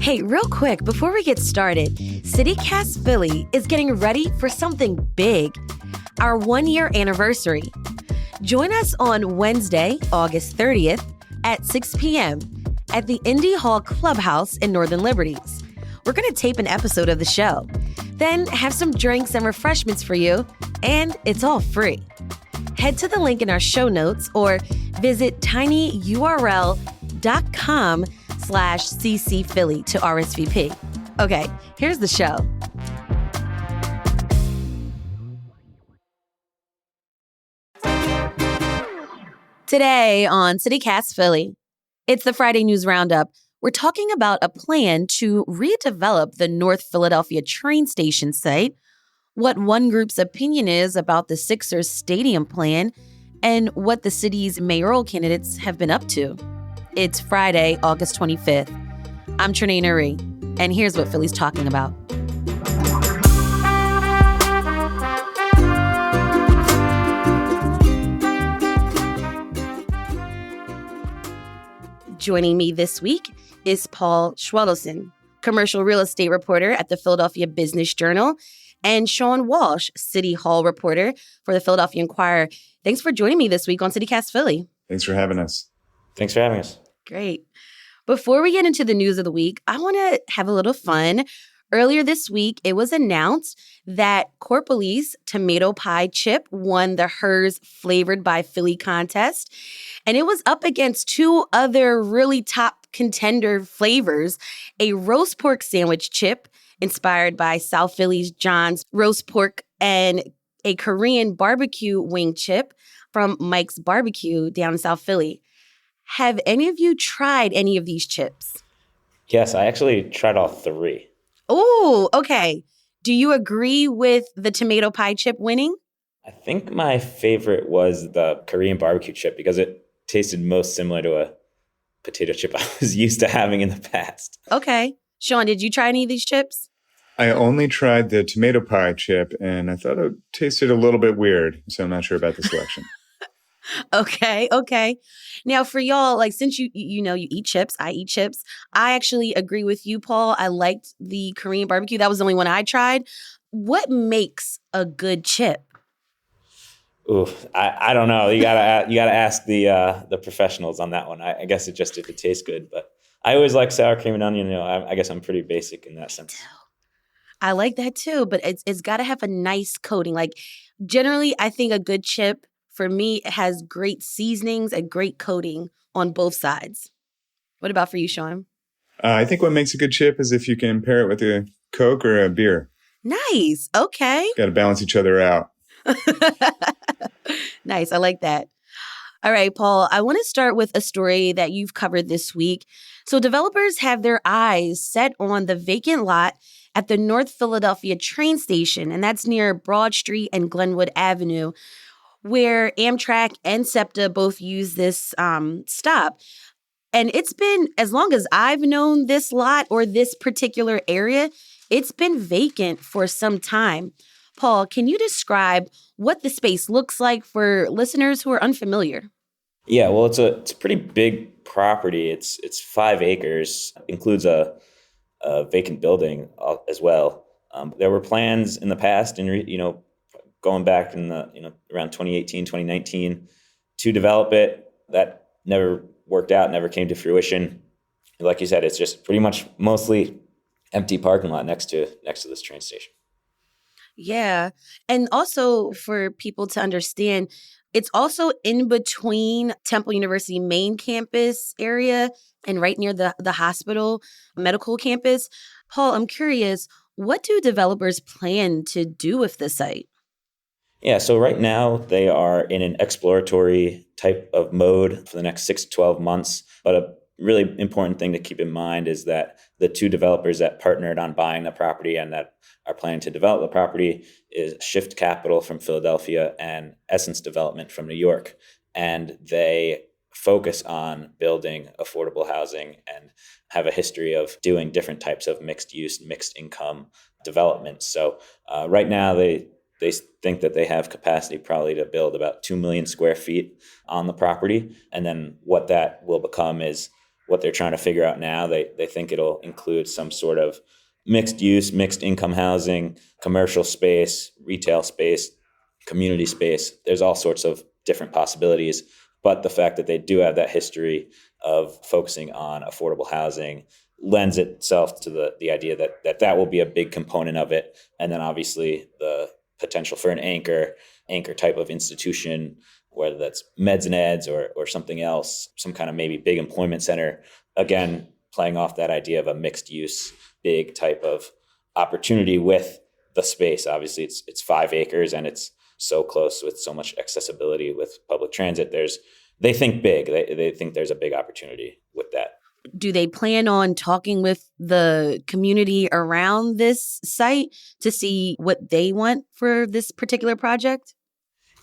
Hey, real quick, before we get started, CityCast Philly is getting ready for something big, our 1-year anniversary. Join us on Wednesday, August 30th at 6 p.m. at the Indy Hall Clubhouse in Northern Liberties. We're going to tape an episode of the show, then have some drinks and refreshments for you, and it's all free. Head to the link in our show notes or visit tinyurl.com/CC Philly to RSVP. Okay, here's the show. Today on CityCast Philly, it's the Friday News Roundup. We're talking about a plan to redevelop the North Philadelphia train station site, what one group's opinion is about the Sixers stadium plan, and what the city's mayoral candidates have been up to. It's Friday, August 25th. I'm Trinae Nuri, and here's what Philly's talking about. Joining me this week is Paul Schwedelson, commercial real estate reporter at the Philadelphia Business Journal, and Sean Walsh, City Hall reporter for the Philadelphia Inquirer. Thanks for joining me this week on CityCast Philly. Thanks for having us. Thanks for having us. Great. Before we get into the news of the week, I want to have a little fun. Earlier this week, it was announced that Corpolee's tomato pie chip won the Hers Flavored by Philly contest, and it was up against two other really top contender flavors, a roast pork sandwich chip inspired by South Philly's John's roast pork and a Korean barbecue wing chip from Mike's Barbecue down in South Philly. Have any of you tried any of these chips? Yes, I actually tried all three. Oh, okay. Do you agree with the tomato pie chip winning? I think my favorite was the Korean barbecue chip because it tasted most similar to a potato chip I was used to having in the past. Okay. Sean, did you try any of these chips? I only tried the tomato pie chip, and I thought it tasted a little bit weird, so I'm not sure about the selection. Okay. Now, for y'all, like, since you eat chips, I eat chips. I actually agree with you, Paul. I liked the Korean barbecue. That was the only one I tried. What makes a good chip? Ooh, I don't know. You gotta ask the professionals on that one. I guess it just if it tastes good, but I always like sour cream and onion. I guess I'm pretty basic in that sense. I like that too, but it's got to have a nice coating. Like, generally, I think a good chip for me has great seasonings and great coating on both sides. What about for you, Sean? I think what makes a good chip is if you can pair it with a Coke or a beer. Nice. Okay. Got to balance each other out. Nice. I like that. All right, Paul, I want to start with a story that you've covered this week. So developers have their eyes set on the vacant lot at the North Philadelphia train station, and that's near Broad Street and Glenwood Avenue, where Amtrak and SEPTA both use this stop. And it's been, as long as I've known this lot or this particular area, it's been vacant for some time. Paul, can you describe what the space looks like for listeners who are unfamiliar? Yeah, well, it's a pretty big property. It's 5 acres, includes a vacant building as well. There were plans in the past, and going back in the around 2018, 2019, to develop it. That never worked out, never came to fruition. Like you said, it's just pretty much mostly empty parking lot next to this train station. Yeah. And also for people to understand, it's also in between Temple University main campus area and right near the hospital medical campus. Paul, I'm curious, what do developers plan to do with the site? Yeah, so right now they are in an exploratory type of mode for the next 6 to 12 months. But a really important thing to keep in mind is that the two developers that partnered on buying the property and that are planning to develop the property is Shift Capital from Philadelphia and Essence Development from New York. And they focus on building affordable housing and have a history of doing different types of mixed use, mixed income development. So right now they think that they have capacity probably to build about 2 million square feet on the property. And then what that will become is what they're trying to figure out now. They think it'll include some sort of mixed use, mixed income housing, commercial space, retail space, community space. There's all sorts of different possibilities. But the fact that they do have that history of focusing on affordable housing lends itself to the idea that will be a big component of it. And then obviously the potential for an anchor type of institution, whether that's meds and eds or something else, some kind of maybe big employment center, again, playing off that idea of a mixed use, big type of opportunity with the space. Obviously it's 5 acres and it's so close with so much accessibility with public transit. They think big. They think there's a big opportunity with that. Do they plan on talking with the community around this site to see what they want for this particular project?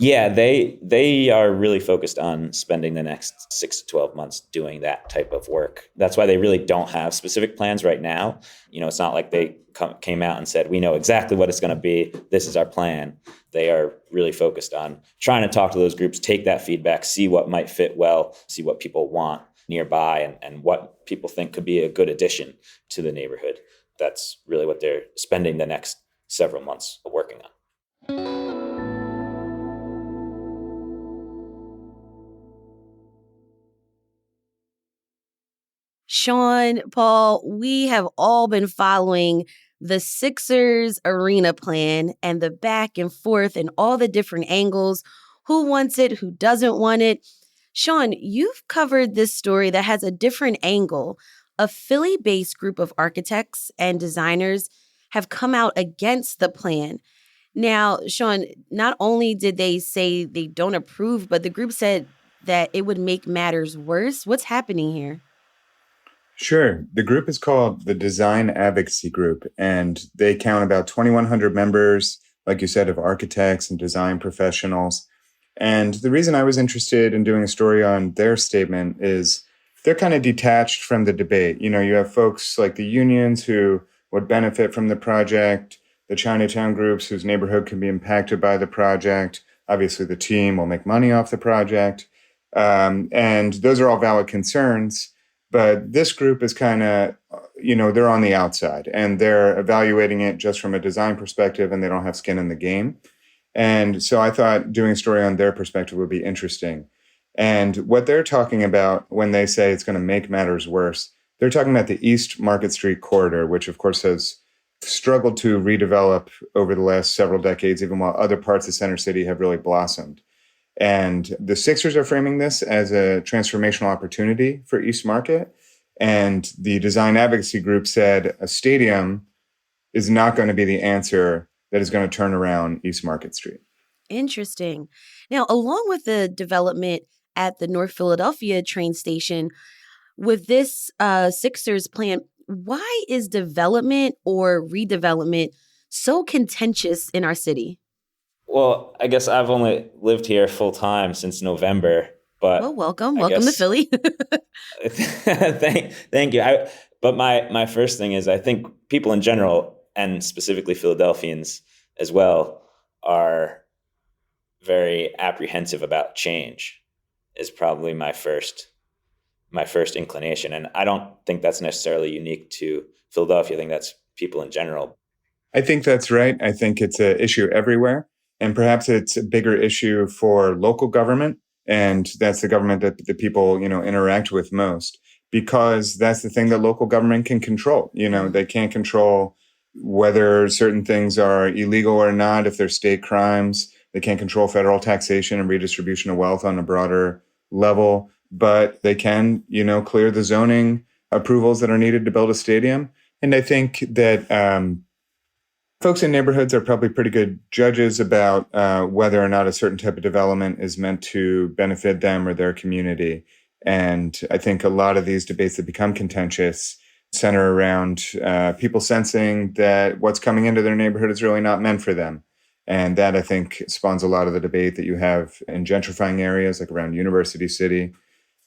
Yeah, they are really focused on spending the next 6 to 12 months doing that type of work. That's why they really don't have specific plans right now. It's not like they came out and said, we know exactly what it's going to be. This is our plan. They are really focused on trying to talk to those groups, take that feedback, see what might fit well, see what people want nearby and what people think could be a good addition to the neighborhood. That's really what they're spending the next several months working on. Sean, Paul, we have all been following the Sixers arena plan and the back and forth and all the different angles. Who wants it? Who doesn't want it? Sean, you've covered this story that has a different angle. A Philly-based group of architects and designers have come out against the plan. Now, Sean, not only did they say they don't approve, but the group said that it would make matters worse. What's happening here? Sure. The group is called the Design Advocacy Group, and they count about 2,100 members, like you said, of architects and design professionals. And the reason I was interested in doing a story on their statement is they're kind of detached from the debate. You have folks like the unions who would benefit from the project, the Chinatown groups whose neighborhood can be impacted by the project. Obviously, the team will make money off the project. And those are all valid concerns. But this group is kind of, they're on the outside and they're evaluating it just from a design perspective and they don't have skin in the game. And so I thought doing a story on their perspective would be interesting. And what they're talking about when they say it's going to make matters worse, they're talking about the East Market Street corridor, which of course has struggled to redevelop over the last several decades, even while other parts of Center City have really blossomed. And the Sixers are framing this as a transformational opportunity for East Market. And the Design Advocacy Group said a stadium is not going to be the answer that is going to turn around East Market Street. Interesting. Now, along with the development at the North Philadelphia train station, with this Sixers plan, why is development or redevelopment so contentious in our city? Well, I guess I've only lived here full time since November, but Well, welcome to Philly. thank you. But my first thing is I think people in general, and specifically Philadelphians as well, are very apprehensive about change. Is probably my first inclination, and I don't think that's necessarily unique to Philadelphia. I think that's people in general. I think that's right. I think it's an issue everywhere. And perhaps it's a bigger issue for local government. And that's the government that the people, interact with most, because that's the thing that local government can control. They can't control whether certain things are illegal or not, if they're state crimes. They can't control federal taxation and redistribution of wealth on a broader level, but they can, clear the zoning approvals that are needed to build a stadium. And I think that, folks in neighborhoods are probably pretty good judges about whether or not a certain type of development is meant to benefit them or their community. And I think a lot of these debates that become contentious center around people sensing that what's coming into their neighborhood is really not meant for them. And that, I think, spawns a lot of the debate that you have in gentrifying areas like around University City.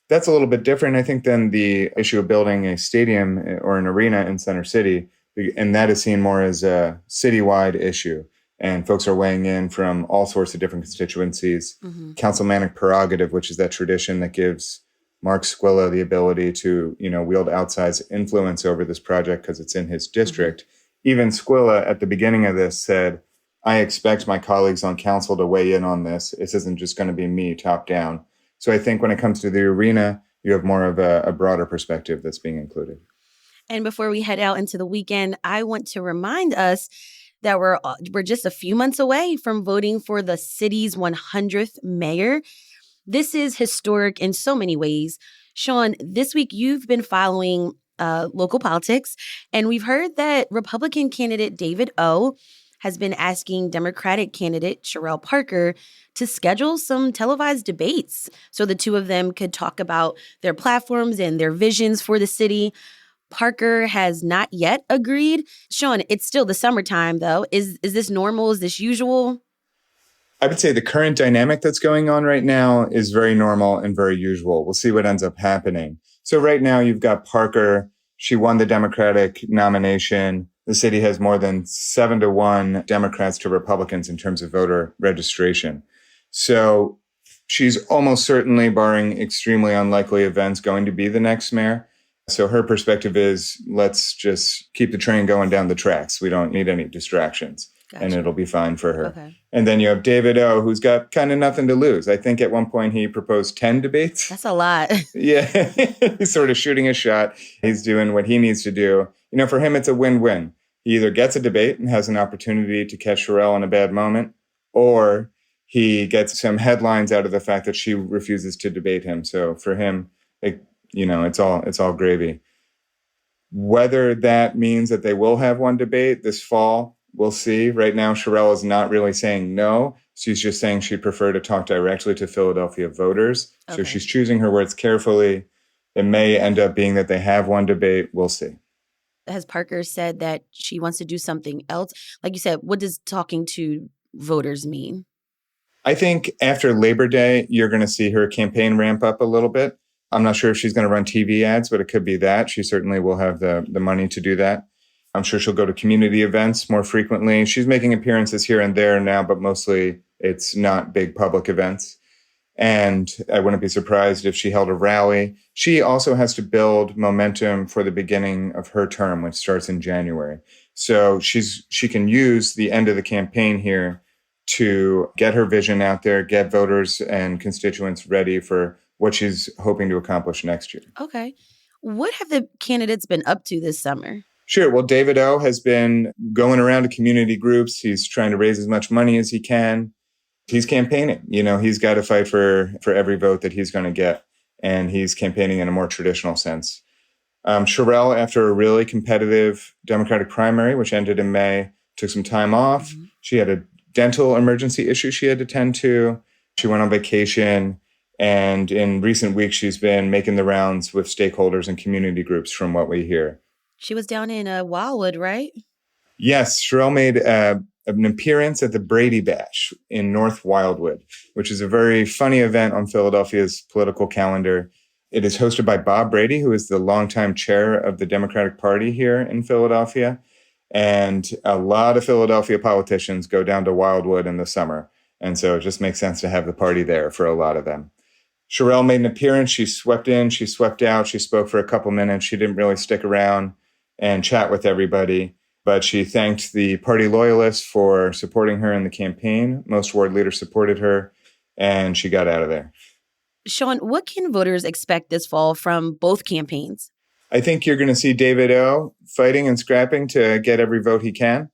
That's a little bit different, I think, than the issue of building a stadium or an arena in Center City. And that is seen more as a citywide issue. And folks are weighing in from all sorts of different constituencies. Mm-hmm. Councilmanic prerogative, which is that tradition that gives Mark Squilla the ability to, wield outsized influence over this project because it's in his district. Even Squilla at the beginning of this said, I expect my colleagues on council to weigh in on this. This isn't just going to be me top down. So I think when it comes to the arena, you have more of a broader perspective that's being included. And before we head out into the weekend, I want to remind us that we're just a few months away from voting for the city's 100th mayor. This is historic in so many ways. Sean, this week you've been following local politics, and we've heard that Republican candidate David O has been asking Democratic candidate Sherelle Parker to schedule some televised debates so the two of them could talk about their platforms and their visions for the city. Parker has not yet agreed. Sean, it's still the summertime, though. Is this normal? Is this usual? I would say the current dynamic that's going on right now is very normal and very usual. We'll see what ends up happening. So right now you've got Parker. She won the Democratic nomination. The city has more than 7-1 Democrats to Republicans in terms of voter registration. So she's almost certainly, barring extremely unlikely events, going to be the next mayor. So her perspective is, let's just keep the train going down the tracks. We don't need any distractions. Gotcha. And it'll be fine for her. Okay. And then you have David O, who's got kind of nothing to lose. I think at one point he proposed 10 debates. That's a lot. Yeah, he's sort of shooting a shot. He's doing what he needs to do. For him, it's a win-win. He either gets a debate and has an opportunity to catch Sherelle in a bad moment, or he gets some headlines out of the fact that she refuses to debate him. So for him, it's all gravy. Whether that means that they will have one debate this fall, we'll see. Right now, Sherelle is not really saying no. She's just saying she'd prefer to talk directly to Philadelphia voters. Okay. So she's choosing her words carefully. It may end up being that they have one debate. We'll see. Has Parker said that she wants to do something else? Like you said, what does talking to voters mean? I think after Labor Day, you're going to see her campaign ramp up a little bit. I'm not sure if she's going to run TV ads, but it could be that. She certainly will have the money to do that. I'm sure she'll go to community events more frequently. She's making appearances here and there now, but mostly it's not big public events. And I wouldn't be surprised if she held a rally. She also has to build momentum for the beginning of her term, which starts in January. So she can use the end of the campaign here to get her vision out there, get voters and constituents ready for what she's hoping to accomplish next year. Okay. What have the candidates been up to this summer? Sure. Well, David O has been going around to community groups. He's trying to raise as much money as he can. He's campaigning. He's got to fight for every vote that he's going to get. And he's campaigning in a more traditional sense. Sherelle, after a really competitive Democratic primary, which ended in May, took some time off. Mm-hmm. She had a dental emergency issue she had to tend to. She went on vacation. And in recent weeks, she's been making the rounds with stakeholders and community groups from what we hear. She was down in Wildwood, right? Yes. Sherelle made an appearance at the Brady Bash in North Wildwood, which is a very funny event on Philadelphia's political calendar. It is hosted by Bob Brady, who is the longtime chair of the Democratic Party here in Philadelphia. And a lot of Philadelphia politicians go down to Wildwood in the summer. And so it just makes sense to have the party there for a lot of them. Sherelle made an appearance. She swept in, she swept out. She spoke for a couple minutes. She didn't really stick around and chat with everybody, but she thanked the party loyalists for supporting her in the campaign. Most ward leaders supported her, and she got out of there. Sean, what can voters expect this fall from both campaigns? I think you're going to see David O fighting and scrapping to get every vote he can.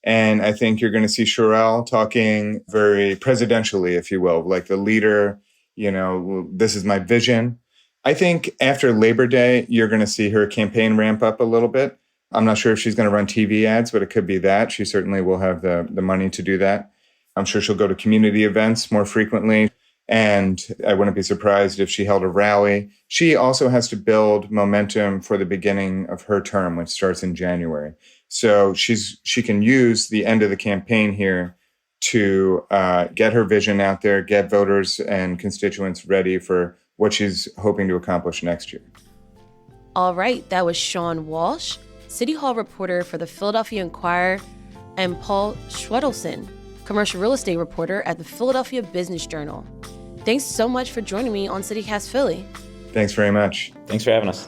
And I think you're going to see Sherelle talking very presidentially, if you will, like the leader. This is my vision. I think after Labor Day, you're going to see her campaign ramp up a little bit. I'm not sure if she's going to run TV ads, but it could be that. She certainly will have the money to do that. I'm sure she'll go to community events more frequently. And I wouldn't be surprised if she held a rally. She also has to build momentum for the beginning of her term, which starts in January. So she can use the end of the campaign here to get her vision out there, get voters and constituents ready for what she's hoping to accomplish next year. All right, that was Sean Walsh, City Hall reporter for the Philadelphia Inquirer, and Paul Schwedelson, commercial real estate reporter at the Philadelphia Business Journal. Thanks so much for joining me on CityCast Philly. Thanks very much. Thanks for having us.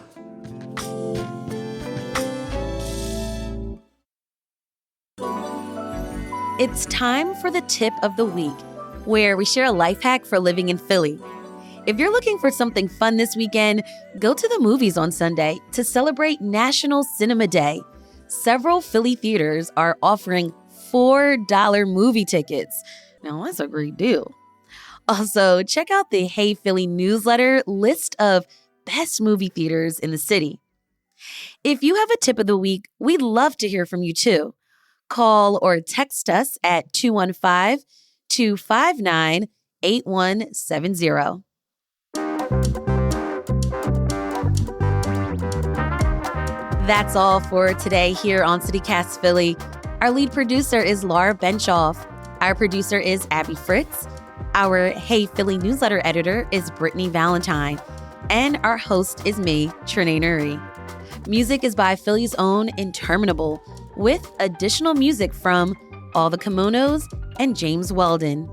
It's time for the tip of the week, where we share a life hack for living in Philly. If you're looking for something fun this weekend, go to the movies on Sunday to celebrate National Cinema Day. Several Philly theaters are offering $4 movie tickets. Now, that's a great deal. Also, check out the Hey Philly newsletter list of best movie theaters in the city. If you have a tip of the week, we'd love to hear from you too. Call or text us at 215-259-8170. That's all for today here on CityCast Philly. Our lead producer is Laura Benchoff. Our producer is Abby Fritz. Our Hey Philly newsletter editor is Brittany Valentine. And our host is me, Trinae Nuri. Music is by Philly's own Interminable, with additional music from All the Kimonos and James Weldon.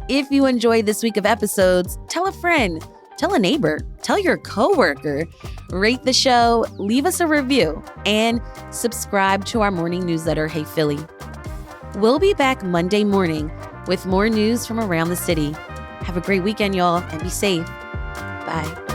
If you enjoyed this week of episodes, tell a friend, tell a neighbor, tell your coworker, rate the show, leave us a review, and subscribe to our morning newsletter, Hey Philly. We'll be back Monday morning with more news from around the city. Have a great weekend, y'all, and be safe. Bye.